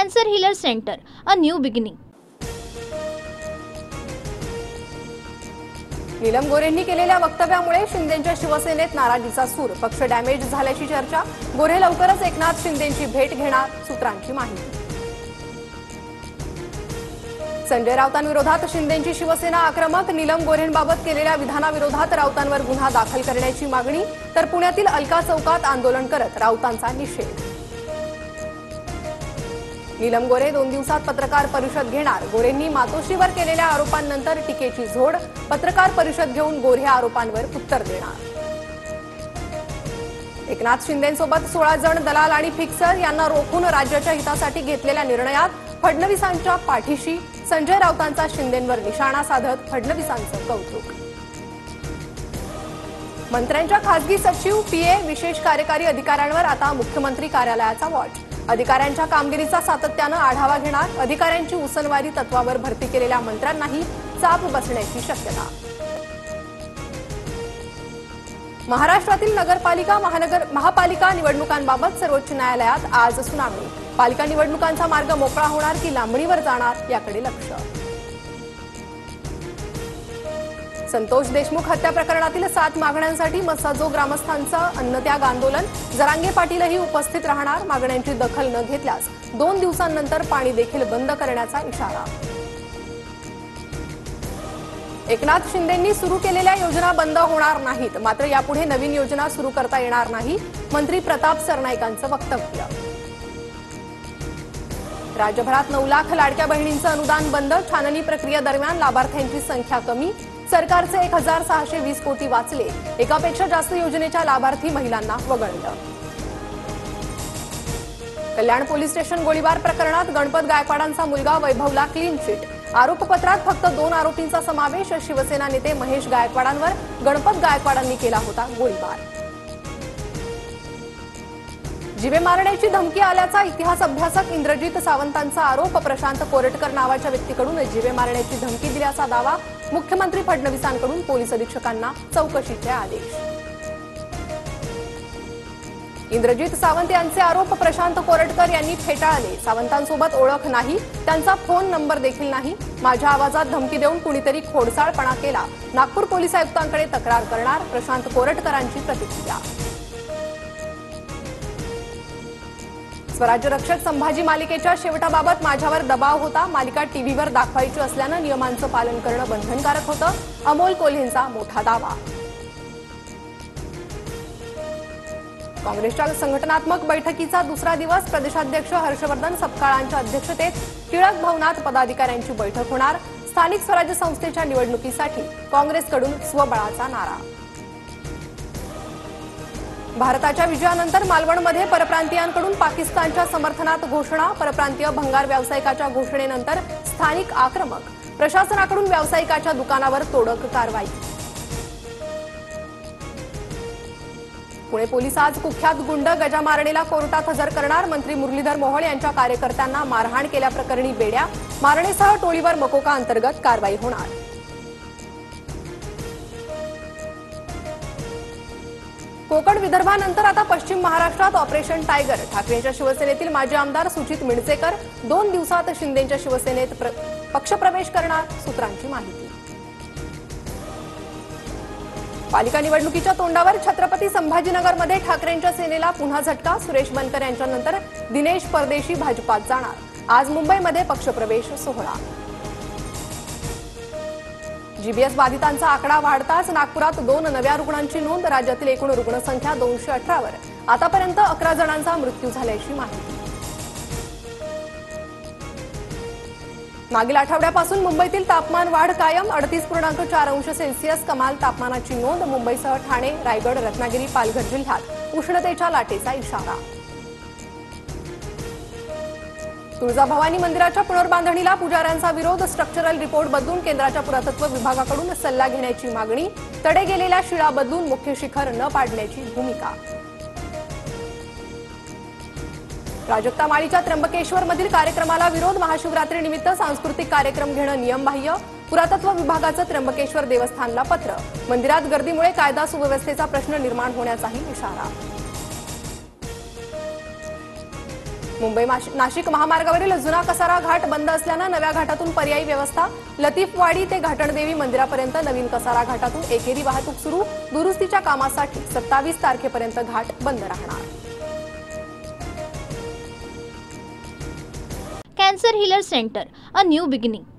Cancer healer centre, a new beginning. Neelam गोऱ्हेंनी केलेल्या वक्तव्यामुळे शिंदेंच्या शिवसेनेत नाराजीचा सूर. पक्ष डॅमेज झाल्याची चर्चा. गोऱ्हे लवकरच एकनाथ शिंदेंची भेट घेणार, सूत्रांची माहिती. संजय राऊतांविरोधात शिंदेंची शिवसेना आक्रमक. नीलम गोऱ्हेंबाबत केलेल्या विधानाविरोधात राऊतांवर गुन्हा दाखल करण्याची मागणी. तर पुण्यातील अलका चौकात आंदोलन करत राऊतांचा निषेध. नीलम गोऱ्हे 2 दिवसात पत्रकार परिषद घेणार. गोऱ्हेंनी मातोश्रीवर केलेल्या आरोपांनंतर टीकेची झोड. पत्रकार परिषद घेऊन गोऱ्हे आरोपांवर उत्तर देणार. एकनाथ शिंदेंसोबत 16 जण दलाल आणि फिक्सर यांना रोखून राज्याच्या हितासाठी घेतलेल्या निर्णयात फडणवीसांच्या पाठीशी. संजय राऊतांचा शिंदेंवर निशाणा साधत फडणवीसांचं कौतुक. मंत्र्यांच्या खासगी सचिव, पीए, विशेष कार्यकारी अधिकाऱ्यांवर आता मुख्यमंत्री कार्यालयाचा वॉच. अधिकाऱ्यांच्या कामगिरीचा सातत्यानं आढावा घेणार. अधिकाऱ्यांची उसनवारी तत्वावर भरती केलेल्या मंत्र्यांनाही चाप बसण्याची शक्यता. महाराष्ट्रातील नगरपालिका, महापालिका निवडणुकांबाबत सर्वोच्च न्यायालयात आज सुनावणी. पालिका निवडणुकांचा मार्ग मोकळा होणार की लांबणीवर जाणार, याकडे लक्ष. संतोष देशमुख हत्या प्रकरणातील 7 मागण्यांसाठी मस्साजो ग्रामस्थांचं अन्नत्याग आंदोलन. जरांगे पाटीलही उपस्थित राहणार. मागण्यांची दखल न घेतल्यास 2 दिवसांनंतर पाणी देखील बंद करण्याचा इशारा. एकनाथ शिंदेंनी सुरू केलेल्या योजना बंद होणार नाहीत, मात्र यापुढे नवीन योजना सुरू करता येणार नाही. मंत्री प्रताप सरनाईकांचं वक्तव्य. राज्यभरात 9 लाख लाडक्या बहिणींचं अनुदान बंद. छाननी प्रक्रियेदरम्यान लाभार्थ्यांची संख्या कमी. सरकारचे 1620 कोटी वाचले. एकापेक्षा जास्त योजनेच्या लाभार्थी महिलांना वगळलं. कल्याण पोलीस स्टेशन गोळीबार प्रकरणात गणपत गायकवाडांचा मुलगा वैभवला क्लीन चिट. आरोपपत्रात फक्त 2 आरोपींचा समावेश. शिवसेना नेते महेश गायकवाडांवर गणपत गायकवाडांनी केला होता गोळीबार. जीवे मारण्याची धमकी आल्याचा इतिहास अभ्यासक इंद्रजित सावंतांचा आरोप. प्रशांत कोरटकर नावाच्या व्यक्तीकडून जीवे मारण्याची धमकी दिल्याचा दावा. मुख्यमंत्री फडणवीसांकडून पोलीस अधीक्षकांना चौकशीचे आदेश. इंद्रजित सावंत यांचे आरोप प्रशांत कोरटकर यांनी फेटाळले. सावंतांसोबत ओळख नाही, त्यांचा फोन नंबर देखील नाही. माझ्या आवाजात धमकी देऊन कुणीतरी खोडसाळपणा केला. नागपूर पोलीस आयुक्तांकडे तक्रार करणार, प्रशांत कोरटकरांची प्रतिक्रिया. स्वराज्य रक्षक संभाजी मालिकेच्या शेवटाबाबत माझ्यावर दबाव होता. मालिका टीव्हीवर दाखवायची असल्यानं नियमांचं पालन करणं बंधनकारक होतं. अमोल कोल्हेंचा मोठा दावा. काँग्रेसच्या संघटनात्मक बैठकीचा दुसरा दिवस. प्रदेशाध्यक्ष हर्षवर्धन सपकाळांच्या अध्यक्षतेत टिळक भवनात पदाधिकाऱ्यांची बैठक होणार. स्थानिक स्वराज्य संस्थेच्या निवडणुकीसाठी काँग्रेसकडून स्वबळाचा नारा. भारताच्या विजयानंतर मालवणमध्ये परप्रांतीयांकडून पाकिस्तानच्या समर्थनात घोषणा. परप्रांतीय भंगार व्यावसायिकाच्या घोषणेनंतर स्थानिक आक्रमक. प्रशासनाकडून व्यावसायिकाच्या दुकानावर तोडक कारवाई. पुणे पोलीस आज कुख्यात गुंड गजा मारणेला कोर्टात हजर करणार. मंत्री मुरलीधर मोहोळ यांच्या कार्यकर्त्यांना मारहाण केल्याप्रकरणी बेड्या. मारणेसह टोळीवर मकोका अंतर्गत कारवाई होणार. कोकण विदर्भानंतर आता पश्चिम महाराष्ट्रात ऑपरेशन टायगर. ठाकरेंच्या शिवसेनेतील माजी आमदार सुजित मिणसेकर 2 दिवसात शिंदेंच्या शिवसेनेत पक्षप्रवेश करणार, सूत्रांची माहिती. पालिका निवडणुकीच्या तोंडावर छत्रपती संभाजीनगरमध्ये ठाकरेंच्या सेनेला पुन्हा झटका. सुरेश बनकर यांच्यानंतर दिनेश परदेशी भाजपात जाणार. आज मुंबईमध्ये पक्षप्रवेश सोहळा. जीबीएस बाधितांचा आकडा वाढताच नागपुरात 2 नव्या रुग्णांची नोंद. राज्यातील एकूण रुग्णसंख्या 218 वर. आतापर्यंत 11 जणांचा मृत्यू झाल्याची माहिती. मागील आठवड्यापासून मुंबईतील तापमान वाढ कायम. 38.4 अंश सेल्सिअस कमाल तापमानाची नोंद. मुंबईसह ठाणे, रायगड, रत्नागिरी, पालघर जिल्ह्यात उष्णतेच्या लाटेचा इशारा. तुळजाभवानी मंदिराच्या पुनर्बांधणीला पुजाऱ्यांचा विरोध. स्ट्रक्चरल रिपोर्ट बदलून केंद्राच्या पुरातत्व विभागाकडून सल्ला घेण्याची मागणी. तडे गेलेल्या शिळा बदलून मुख्य शिखर न पाडण्याची भूमिका. प्राजक्ता माळीच्या त्र्यंबकेश्वरमधील कार्यक्रमाला विरोध. महाशिवरात्रीनिमित्त सांस्कृतिक कार्यक्रम घेणं नियमबाह्य. पुरातत्व विभागाचं त्र्यंबकेश्वर देवस्थानला पत्र. मंदिरात गर्दीमुळे कायदा सुव्यवस्थेचा प्रश्न निर्माण होण्याचाही इशारा. नाशिक महामार्गावरील जुना कसारा घाट बंद असल्यानं नव्या घाटातून पर्यायी व्यवस्था. लतीफवाडी ते घाटणदेवी मंदिरापर्यंत नवीन कसारा घाटातून एकेरी वाहतूक सुरू. दुरुस्तीच्या कामासाठी 27 तारखेपर्यंत घाट बंद राहणार. Cancer healer centre, a new beginning.